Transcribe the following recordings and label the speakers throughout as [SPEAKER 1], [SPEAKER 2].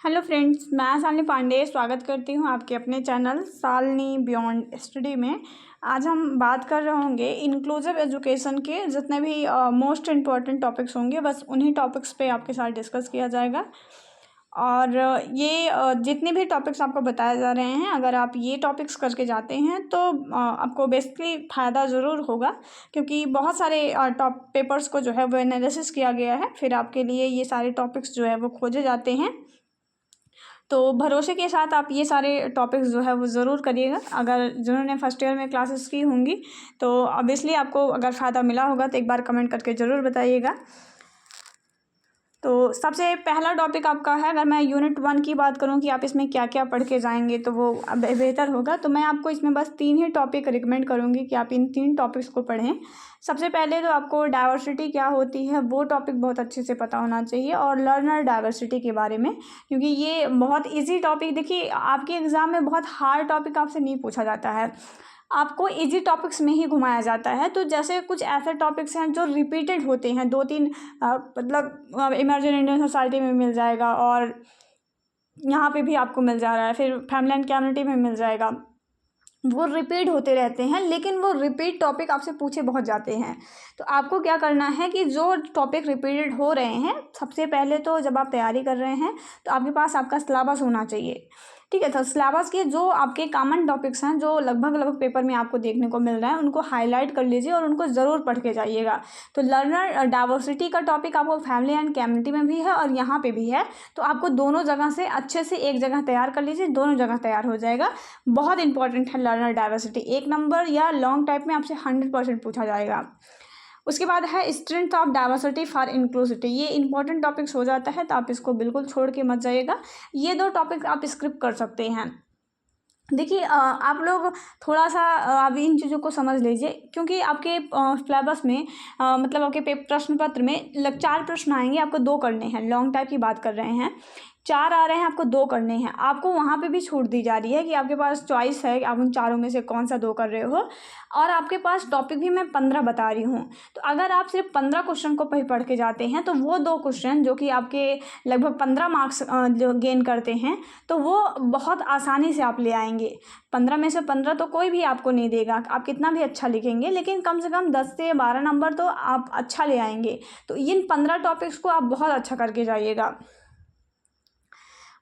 [SPEAKER 1] Hello friends, मैं शालिनी पांडे स्वागत करती हूँ आपके अपने चैनल शालिनी बियॉन्ड स्टडी में। आज हम बात कर रहे होंगे इंक्लूसिव एजुकेशन के जितने भी मोस्ट इम्पॉर्टेंट टॉपिक्स होंगे, बस उन्हीं टॉपिक्स पे आपके साथ डिस्कस किया जाएगा। और ये जितने भी टॉपिक्स आपको बताए जा रहे हैं, अगर आप ये टॉपिक्स करके जाते हैं तो आपको बेसिकली फ़ायदा ज़रूर होगा, क्योंकि बहुत सारे टॉप पेपर्स को जो है वो एनालिसिस किया गया है, फिर आपके लिए ये सारे टॉपिक्स जो है वो खोजे जाते हैं। तो भरोसे के साथ आप ये सारे टॉपिक्स जो है वो ज़रूर करिएगा। अगर जिन्होंने फर्स्ट ईयर में क्लासेस की होंगी तो ऑब्वियसली आपको अगर फ़ायदा मिला होगा तो एक बार कमेंट करके ज़रूर बताइएगा। तो सबसे पहला टॉपिक आपका है, अगर मैं यूनिट 1 की बात करूं कि आप इसमें क्या क्या पढ़ के जाएंगे तो वो बेहतर होगा। तो मैं आपको इसमें बस 3 ही टॉपिक रिकमेंड करूंगी कि आप इन 3 टॉपिक्स को पढ़ें। सबसे पहले तो आपको डाइवर्सिटी क्या होती है वो टॉपिक बहुत अच्छे से पता होना चाहिए, और लर्नर डाइवर्सिटी के बारे में, क्योंकि ये बहुत ईजी टॉपिक। देखिए, आपके एग्ज़ाम में बहुत हार्ड टॉपिक आपसे नहीं पूछा जाता है, आपको इजी टॉपिक्स में ही घुमाया जाता है। तो जैसे कुछ ऐसे टॉपिक्स हैं जो रिपीटेड होते हैं, 2-3 मतलब इमर्जिंग इंडियन सोसाइटी में मिल जाएगा, और यहाँ पे भी आपको मिल जा रहा है, फिर फैमिली एंड कम्युनिटी में मिल जाएगा। वो रिपीट होते रहते हैं, लेकिन वो रिपीट टॉपिक आपसे पूछे बहुत जाते हैं। तो आपको क्या करना है कि जो टॉपिक रिपीटेड हो रहे हैं, सबसे पहले तो जब आप तैयारी कर रहे हैं तो आपके पास आपका सिलेबस होना चाहिए, ठीक है। तो सिलेबस के जो आपके कॉमन टॉपिक्स हैं जो लगभग पेपर में आपको देखने को मिल रहा है, उनको हाईलाइट कर लीजिए और उनको ज़रूर पढ़ के जाइएगा। तो लर्नर डाइवर्सिटी का टॉपिक आपको फैमिली एंड कम्युनिटी में भी है और यहाँ पे भी है, तो आपको दोनों जगह से अच्छे से एक जगह तैयार कर लीजिए, दोनों जगह तैयार हो जाएगा। बहुत इंपॉर्टेंट है लर्नर डाइवर्सिटी, 1 नंबर या लॉन्ग टाइप में आपसे 100% पूछा जाएगा। उसके बाद है strength of diversity for inclusivity, ये इंपॉर्टेंट टॉपिक्स हो जाता है, तो आप इसको बिल्कुल छोड़ के मत जाइएगा। ये 2 टॉपिक्स आप स्किप कर सकते हैं। देखिए, आप लोग थोड़ा सा अभी इन चीज़ों को समझ लीजिए, क्योंकि आपके सिलेबस में मतलब आपके प्रश्न पत्र में 4 प्रश्न आएंगे, आपको 2 करने हैं। लॉन्ग टाइप की बात कर रहे हैं, 4 आ रहे हैं, आपको 2 करने हैं। आपको वहाँ पे भी छूट दी जा रही है कि आपके पास चॉइस है कि आप उन चारों में से कौन सा 2 कर रहे हो, और आपके पास टॉपिक भी मैं 15 बता रही हूँ। तो अगर आप सिर्फ 15 क्वेश्चन को पढ़ के जाते हैं तो वो 2 क्वेश्चन जो कि आपके लगभग 15 मार्क्स जो गेन करते हैं, तो वो बहुत आसानी से आप ले आएंगे। 15 में से 15 तो कोई भी आपको नहीं देगा, आप कितना भी अच्छा लिखेंगे, लेकिन कम से कम 10 से 12 नंबर तो आप अच्छा ले आएंगे। तो इन 15 टॉपिक्स को आप बहुत अच्छा करके जाइएगा।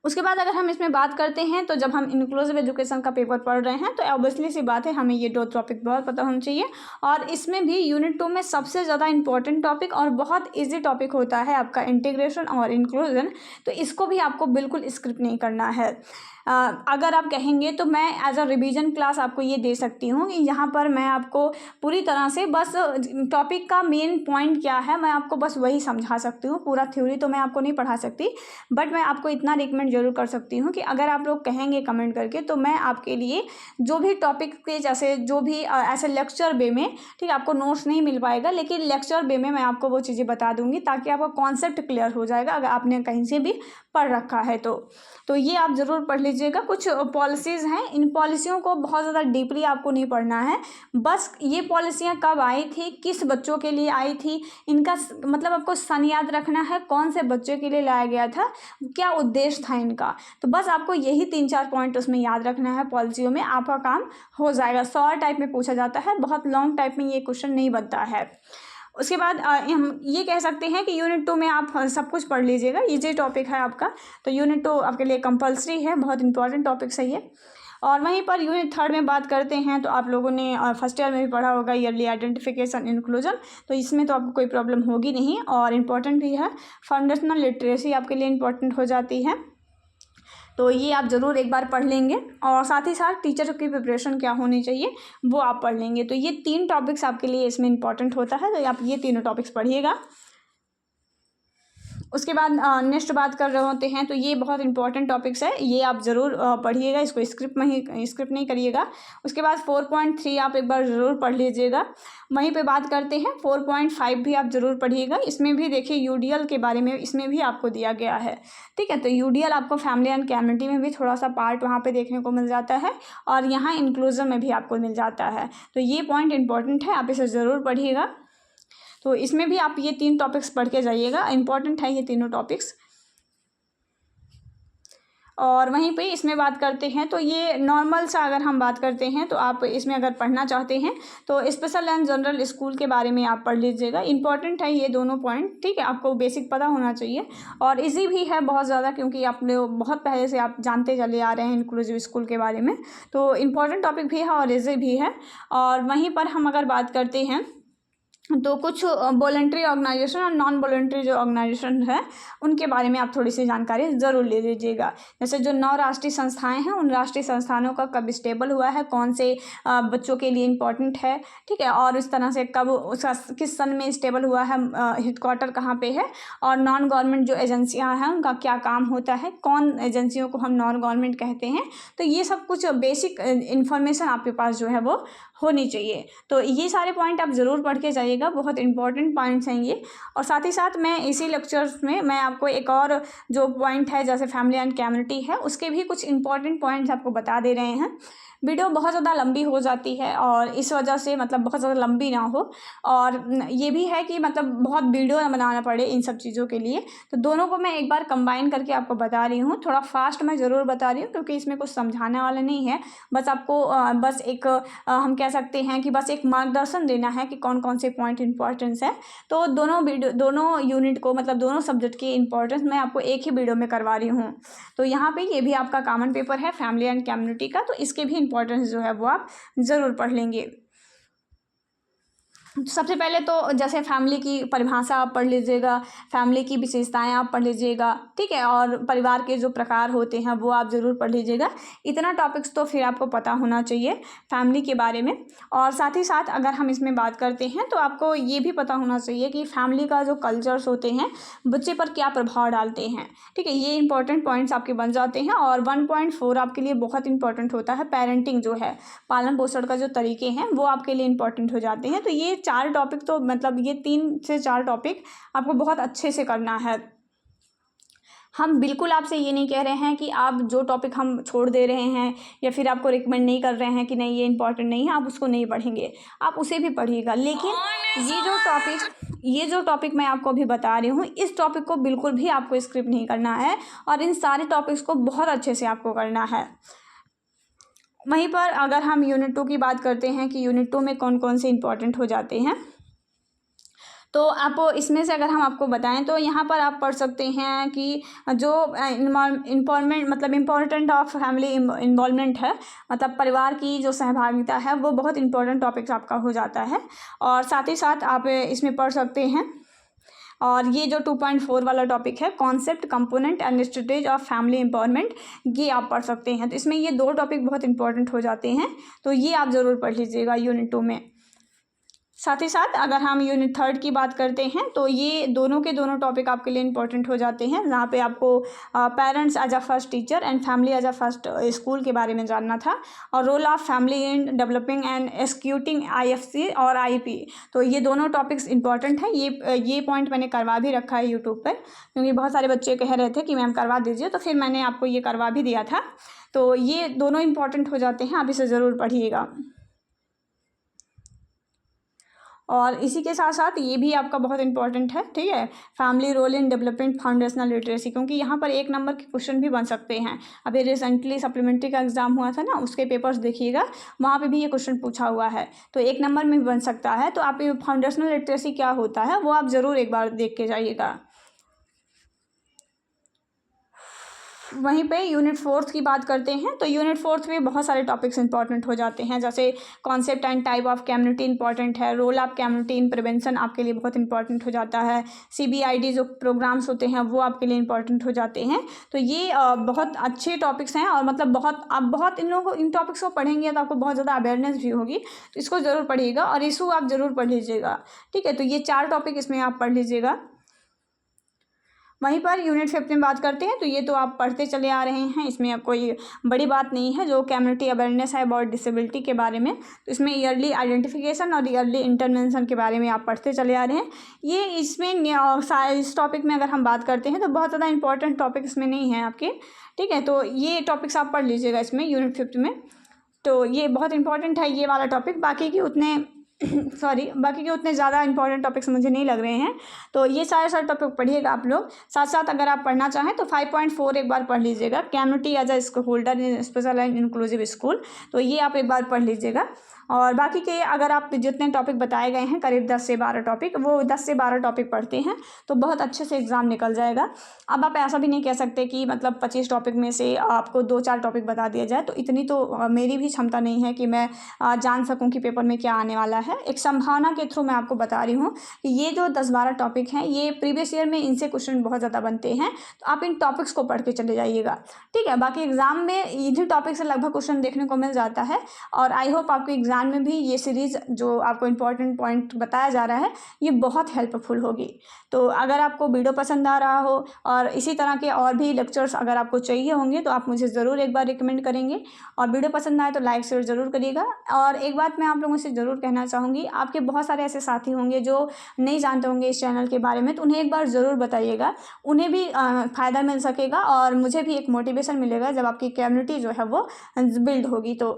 [SPEAKER 1] उसके बाद अगर हम इसमें बात करते हैं, तो जब हम इंक्लूसिव एजुकेशन का पेपर पढ़ रहे हैं तो ऑब्वियसली सी बात है हमें ये 2 टॉपिक बहुत पता होना चाहिए। और इसमें भी यूनिट 2 में सबसे ज़्यादा इंपॉर्टेंट टॉपिक और बहुत इजी टॉपिक होता है आपका इंटीग्रेशन और इंक्लूजन। तो इसको भी आपको बिल्कुल स्किप नहीं करना है। अगर आप कहेंगे तो मैं एज अ रिवीजन क्लास आपको ये दे सकती हूँ कि यहाँ पर मैं आपको पूरी तरह से बस टॉपिक का मेन पॉइंट क्या है मैं आपको बस वही समझा सकती हूँ। पूरा थ्योरी तो मैं आपको नहीं पढ़ा सकती, बट मैं आपको इतना रिकमेंड जरूर कर सकती हूँ कि अगर आप लोग कहेंगे कमेंट करके तो मैं आपके लिए जो भी टॉपिक के जैसे जो भी ऐसे लेक्चर वे में, ठीक है, आपको नोट्स नहीं मिल पाएगा, लेकिन लेक्चर वे में मैं आपको वो चीज़ें बता दूंगी ताकि आपका कॉन्सेप्ट क्लियर हो जाएगा अगर आपने कहीं से भी पढ़ रखा है तो ये आप ज़रूर पढ़ लीजिएगा। कुछ पॉलिसीज़ हैं, इन पॉलिसियों को बहुत ज़्यादा डीपली आपको नहीं पढ़ना है, बस ये पॉलिसियाँ कब आई थी, किस बच्चों के लिए आई थी, इनका मतलब आपको सन याद रखना है, कौन से बच्चे के लिए लाया गया था, क्या उद्देश्य था इनका। तो बस आपको यही 3-4 पॉइंट उसमें याद रखना है, पॉलिसियों में आपका काम हो जाएगा। शॉर्ट टाइप में पूछा जाता है, बहुत लॉन्ग टाइप में ये क्वेश्चन नहीं बनता है। उसके बाद हम ये कह सकते हैं कि यूनिट 2 में आप सब कुछ पढ़ लीजिएगा, इजी टॉपिक है आपका, तो यूनिट 2 आपके लिए कंपलसरी है, बहुत इंपॉर्टेंट टॉपिक सही है। और वहीं पर यूनिट 3 में बात करते हैं तो आप लोगों ने फर्स्ट ईयर में भी पढ़ा होगा ईयरली आइडेंटिफिकेशन इंक्लूजन, तो इसमें तो आपको कोई प्रॉब्लम होगी नहीं, और इम्पॉर्टेंट भी है। फाउंडेशनल लिटरेसी आपके लिए इम्पॉर्टेंट हो जाती है, तो ये आप ज़रूर एक बार पढ़ लेंगे, और साथ ही साथ टीचर की प्रिपरेशन क्या होनी चाहिए वो आप पढ़ लेंगे। तो ये 3 टॉपिक्स आपके लिए इसमें इंपॉर्टेंट होता है, तो आप ये तीनों टॉपिक्स पढ़िएगा। उसके बाद नेक्स्ट बात कर रहे होते हैं, तो ये बहुत इंपॉर्टेंट टॉपिक्स है, ये आप ज़रूर पढ़िएगा, इसको स्क्रिप्ट नहीं करिएगा। उसके बाद 4.3 आप एक बार ज़रूर पढ़ लीजिएगा। वहीं पे बात करते हैं 4.5 भी आप ज़रूर पढ़िएगा। इसमें भी देखिए यूडीएल के बारे में इसमें भी आपको दिया गया है, ठीक है। तो यूडीएल आपको फैमिली एंड कम्युनिटी में भी थोड़ा सा पार्ट वहाँ पे देखने को मिल जाता है, और यहाँ इंक्लूजन में भी आपको मिल जाता है। तो ये पॉइंट इंपॉर्टेंट है, आप इसे ज़रूर पढ़िएगा। तो इसमें भी आप ये 3 टॉपिक्स पढ़ के जाइएगा, इंपॉर्टेंट है ये तीनों टॉपिक्स। और वहीं पे इसमें बात करते हैं तो ये नॉर्मल सा अगर हम बात करते हैं तो आप इसमें अगर पढ़ना चाहते हैं तो स्पेशल एंड जनरल स्कूल के बारे में आप पढ़ लीजिएगा। इंपॉर्टेंट है ये दोनों पॉइंट, ठीक है, आपको बेसिक पता होना चाहिए और इजी भी है बहुत ज़्यादा, क्योंकि आपने बहुत पहले से आप जानते चले आ रहे हैं इंक्लूसिव स्कूल के बारे में। तो इम्पॉर्टेंट टॉपिक भी है और इजी भी है। और वहीं पर हम अगर बात करते हैं तो कुछ वॉलंटरी ऑर्गेनाइजेशन और नॉन वॉलंटरी जो ऑर्गेनाइजेशन है उनके बारे में आप थोड़ी सी जानकारी ज़रूर ले लीजिएगा। जैसे जो 9 राष्ट्रीय संस्थाएं हैं उन राष्ट्रीय संस्थानों का कब स्टेबल हुआ है, कौन से बच्चों के लिए इम्पोर्टेंट है, ठीक है, और इस तरह से कब उसका किस सन में स्टेबल हुआ है, हेडक्वार्टर कहाँ पे है, और नॉन गवर्नमेंट जो एजेंसियाँ हैं उनका क्या काम होता है, कौन एजेंसियों को हम नॉन गवर्नमेंट कहते हैं। तो ये सब कुछ बेसिक इन्फॉर्मेशन आपके पास जो है वो होनी चाहिए। तो ये सारे पॉइंट आप ज़रूर पढ़ के जाइएगा, बहुत इंपॉर्टेंट पॉइंट्स हैं ये। और साथ ही साथ मैं इसी लेक्चर्स में मैं आपको एक और जो पॉइंट है जैसे फैमिली एंड कम्युनिटी है उसके भी कुछ इंपॉर्टेंट पॉइंट्स आपको बता दे रहे हैं। वीडियो बहुत ज़्यादा लंबी हो जाती है और इस वजह से मतलब बहुत ज़्यादा लंबी ना हो, और ये भी है कि मतलब बहुत वीडियो ना बनाना पड़े इन सब चीज़ों के लिए। तो दोनों को मैं एक बार कंबाइन करके आपको बता रही हूँ। थोड़ा फास्ट मैं ज़रूर बता रही हूँ क्योंकि इसमें कुछ समझाने वाला नहीं है, बस आपको बस एक हम कह सकते हैं कि बस एक मार्गदर्शन देना है कि कौन कौन से पॉइंट इंपॉर्टेंस है। तो दोनों यूनिट को मतलब दोनों सब्जेक्ट की इंपॉर्टेंस मैं आपको एक ही वीडियो में करवा रही हूँ। तो यहाँ पे ये भी आपका कॉमन पेपर है फैमिली एंड कम्युनिटी का, तो इसके भी इंपॉर्टेंस जो है वो आप ज़रूर पढ़ लेंगे। सबसे पहले तो जैसे फैमिली की परिभाषा आप पढ़ लीजिएगा, फैमिली की विशेषताएं आप पढ़ लीजिएगा, ठीक है, और परिवार के जो प्रकार होते हैं वो आप ज़रूर पढ़ लीजिएगा। इतना टॉपिक्स तो फिर आपको पता होना चाहिए फैमिली के बारे में। और साथ ही साथ अगर हम इसमें बात करते हैं तो आपको ये भी पता होना चाहिए कि फैमिली का जो कल्चर्स होते हैं बच्चे पर क्या प्रभाव डालते हैं, ठीक है, ये इंपॉर्टेंट पॉइंट्स आपके बन जाते हैं। और 1.4 आपके लिए बहुत इंपॉर्टेंट होता है, पेरेंटिंग जो है, पालन पोषण का जो तरीके हैं वो आपके लिए इंपॉर्टेंट हो जाते हैं। तो ये 4 टॉपिक तो मतलब ये 3 से 4 टॉपिक आपको बहुत अच्छे से करना है। हम बिल्कुल आपसे ये नहीं कह रहे हैं कि आप जो टॉपिक हम छोड़ दे रहे हैं या फिर आपको रिकमेंड नहीं कर रहे हैं कि नहीं ये इंपॉर्टेंट नहीं है आप उसको नहीं पढ़ेंगे, आप उसे भी पढ़िएगा। लेकिन ये जो टॉपिक मैं आपको अभी बता रही हूँ इस टॉपिक को बिल्कुल भी आपको स्किप नहीं करना है और इन सारे टॉपिक्स को बहुत अच्छे से आपको करना है। वहीं पर अगर हम यूनिट 2 की बात करते हैं कि यूनिट 2 में कौन कौन से इंपॉर्टेंट हो जाते हैं, तो आप इसमें से अगर हम आपको बताएं तो यहाँ पर आप पढ़ सकते हैं कि जो इन्वॉल्वमेंट मतलब इम्पोर्टेंट ऑफ फैमिली इन्वॉल्वमेंट है, मतलब परिवार की जो सहभागिता है वो बहुत इंपॉर्टेंट टॉपिक्स आपका हो जाता है। और साथ ही साथ आप इसमें पढ़ सकते हैं और ये जो 2.4 वाला टॉपिक है concept component and strategy of family empowerment, ये आप पढ़ सकते हैं। तो इसमें ये 2 टॉपिक बहुत इंपॉर्टेंट हो जाते हैं, तो ये आप ज़रूर पढ़ लीजिएगा यूनिट 2 में। साथ ही साथ अगर हम यूनिट 3 की बात करते हैं तो ये दोनों के दोनों टॉपिक आपके लिए इंपॉर्टेंट हो जाते हैं, जहाँ पे आपको parents as a first teacher and family as a first school के बारे में जानना था, और role of family in developing and executing IFC और IP। तो ये दोनों टॉपिक्स इंपॉर्टेंट हैं। ये पॉइंट मैंने करवा भी रखा है यूट्यूब पर, क्योंकि बहुत सारे बच्चे कह रहे थे कि मैम करवा दीजिए, तो फिर मैंने आपको ये करवा भी दिया था। तो ये दोनों इंपॉर्टेंट हो जाते हैं, आप इसे ज़रूर पढ़िएगा। और इसी के साथ साथ ये भी आपका बहुत इंपॉर्टेंट है, ठीक है, family role in development foundational literacy, क्योंकि यहाँ पर 1 नंबर के क्वेश्चन भी बन सकते हैं। अभी रिसेंटली सप्लीमेंट्री का एग्जाम हुआ था ना, उसके पेपर्स देखिएगा, वहाँ पे भी ये क्वेश्चन पूछा हुआ है, तो 1 नंबर में भी बन सकता है। तो आप ये फाउंडेशनल लिटरेसी क्या होता है वो आप ज़रूर एक बार देख के जाइएगा। वहीं पे यूनिट 4 की बात करते हैं तो यूनिट 4 में बहुत सारे टॉपिक्स इंपॉर्टेंट हो जाते हैं, जैसे concept and type of community important है, role of community in prevention आपके लिए बहुत इंपॉर्टेंट हो जाता है, CBID जो प्रोग्राम्स होते हैं वो आपके लिए इंपॉर्टेंट हो जाते हैं। तो ये बहुत अच्छे टॉपिक्स हैं, और मतलब आप बहुत इन टॉपिक्स को पढ़ेंगे तो आपको बहुत ज़्यादा अवेयरनेस भी होगी, तो इसको ज़रूर पढ़िएगा और इशू आप ज़रूर पढ़ लीजिएगा, ठीक है। तो ये 4 टॉपिक इसमें आप पढ़ लीजिएगा। वहीं पर यूनिट 5 में बात करते हैं तो ये तो आप पढ़ते चले आ रहे हैं, इसमें अब कोई बड़ी बात नहीं है। जो कम्युनिटी अवेयरनेस है अबाउट डिसेबिलिटी के बारे में, तो इसमें ईयरली आइडेंटिफिकेशन और ईयरली इंटरवेंशन के बारे में आप पढ़ते चले आ रहे हैं। ये इसमें इस टॉपिक में अगर हम बात करते हैं तो बहुत ज़्यादा इंपॉर्टेंट टॉपिक इसमें नहीं है आपके, ठीक है। तो ये टॉपिक्स आप पढ़ लीजिएगा इसमें यूनिट 5 में, तो ये बहुत इंपॉर्टेंट है ये वाला टॉपिक, बाकी के उतने सॉरी, बाकी के उतने ज़्यादा इंपॉर्टेंट टॉपिक्स मुझे नहीं लग रहे हैं। तो ये सारे टॉपिक पढ़िएगा आप लोग। साथ साथ अगर आप पढ़ना चाहें तो 5.4 एक बार पढ़ लीजिएगा, community as a school holder in special and inclusive school. तो ये आप एक बार पढ़ लीजिएगा। और बाकी के अगर आप जितने टॉपिक बताए गए हैं करीब 10 से 12 टॉपिक, वो 10 से 12 टॉपिक पढ़ते हैं तो बहुत अच्छे से एग्ज़ाम निकल जाएगा। अब आप ऐसा भी नहीं कह सकते कि मतलब 25 टॉपिक में से आपको 2-4 टॉपिक बता दिया जाए, तो इतनी तो मेरी भी क्षमता नहीं है कि मैं जान सकूं कि पेपर में क्या आने वाला है। एक संभावना के थ्रू मैं आपको बता रही हूँ कि ये जो 10-12 टॉपिक हैं ये प्रीवियस ईयर में इनसे क्वेश्चन बहुत ज़्यादा बनते हैं, तो आप इन टॉपिक्स को पढ़ के चले जाइएगा, ठीक है। बाकी एग्जाम में इन्हीं टॉपिक से लगभग क्वेश्चन देखने को मिल जाता है। और आई होप आपके एग्जाम में भी ये सीरीज़ जो आपको इंपॉर्टेंट पॉइंट बताया जा रहा है ये बहुत हेल्पफुल होगी। तो अगर आपको वीडियो पसंद आ रहा हो और इसी तरह के और भी लेक्चर्स अगर आपको चाहिए होंगे तो आप मुझे ज़रूर एक बार रिकमेंड करेंगे। और वीडियो पसंद आए तो लाइक शेयर ज़रूर करिएगा। और एक बात मैं आप लोगों से ज़रूर कहना चाहूँगी, आपके बहुत सारे ऐसे साथी होंगे जो नहीं जानते होंगे इस चैनल के बारे में, तो उन्हें एक बार ज़रूर बताइएगा, उन्हें भी फ़ायदा मिल सकेगा और मुझे भी एक मोटिवेशन मिलेगा जब आपकी कम्युनिटी जो है वो बिल्ड होगी। तो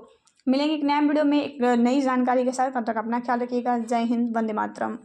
[SPEAKER 1] मिलेंगे एक नया वीडियो में एक नई जानकारी के साथ। तब तक अपना ख्याल रखिएगा। जय हिंद, वंदे मातरम।